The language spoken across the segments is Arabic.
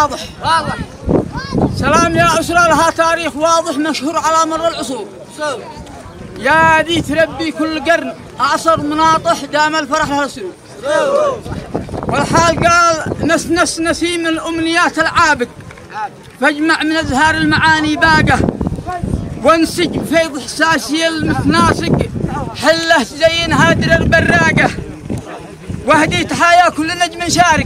واضح. سلام يا أسرة لها تاريخ واضح مشهور على مر العصور. يا ذي تربي كل قرن أعصر مناطح دام الفرح لها السرور. والحال قال نس نسيم الأمنيات العابق، فاجمع من أزهار المعاني باقة، وانسج فيض إحساسي المتناسق، حله زين هادر البراقة. واهدي تحايا كل نجم شارق،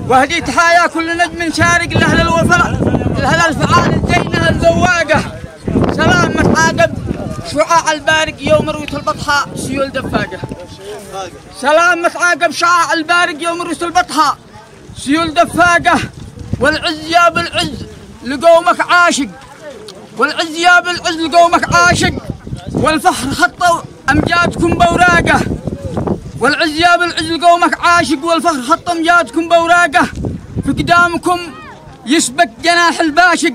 واهدي تحايا كل نجم شارق لأهل الوفاء، لأهل الفعال الزينة الذواقة. سلام متعاقب شعاع البارق يوم روية البطحاء سيول دفاقة. سلام متعاقب شعاع البارق يوم روية البطحاء سيول دفاقة. والعز يا بالعز لقومك عاشق، والعز يا بالعز لقومك عاشق، والفخر خطوا أمجادكم بوراقة. والعز يا بالعز لقومك عاشق، والفخر خط أمجادكم بوراقة. في قدامكم يسبق جناح الباشق،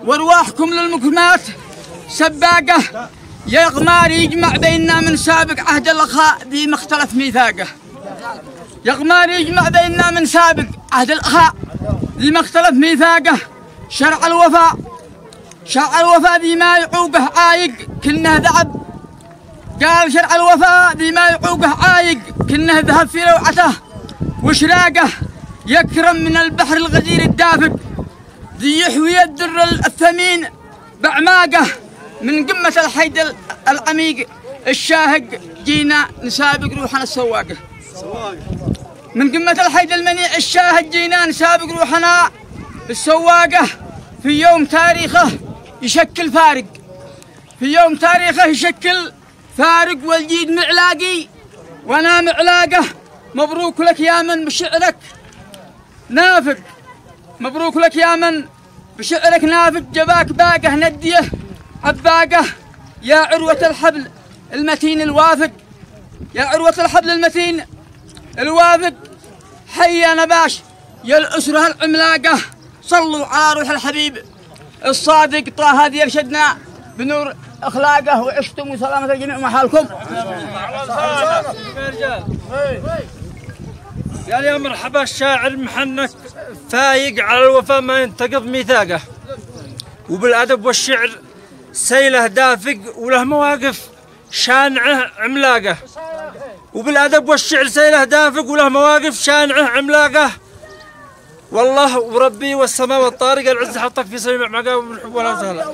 وارواحكم للمكرمات سباقة. يا غمار يجمع بيننا من سابق عهد الأخاء ذي مختلف ميثاقه. يا غمار يجمع بيننا من سابق عهد الأخاء ذي مختلف ميثاقه. شرع الوفاء، شرع الوفاء ذي ما يعوقه عايق كنه ذهب. قال شرع الوفاء ذي ما يعوقه عايق كنه ذهب في روعته وشراقه. يكرم من البحر الغزير الدافق ذي يحوي الدر الثمين بأعماقه. من قمة الحيد العميق الشاهق جينا نسابق روحنا السواقه. من قمة الحيد المنيع الشاهق جينا نسابق روحنا السواقه. في يوم تاريخه يشكل فارق، في يوم تاريخه يشكل فارق. والجيد معلاقي وانا معلاقه. مبروك لك يا من بشعرك نافق، مبروك لك يا من بشعرك نافق. جباك باقه نديه عباقه. يا عروة الحبل المتين الوافق، يا عروة الحبل المتين الوافق. حيا نباش يا الأسرة العملاقة. صلوا على روح الحبيب الصادق طه هذه يرشدنا بنور أخلاقه. وعشتم وسلامة الجميع ومحالكم. قال يا مرحبا الشاعر محنك فايق على الوفاء ما ينتقض ميثاقه. وبالأدب والشعر سيله دافق وله مواقف شانعه عملاقه. وبالأدب والشعر سيله دافق وله مواقف شانعه عملاقه. والله وربي والسماء والطارق العز حطك في سميع مقام الحب ولا سهلا.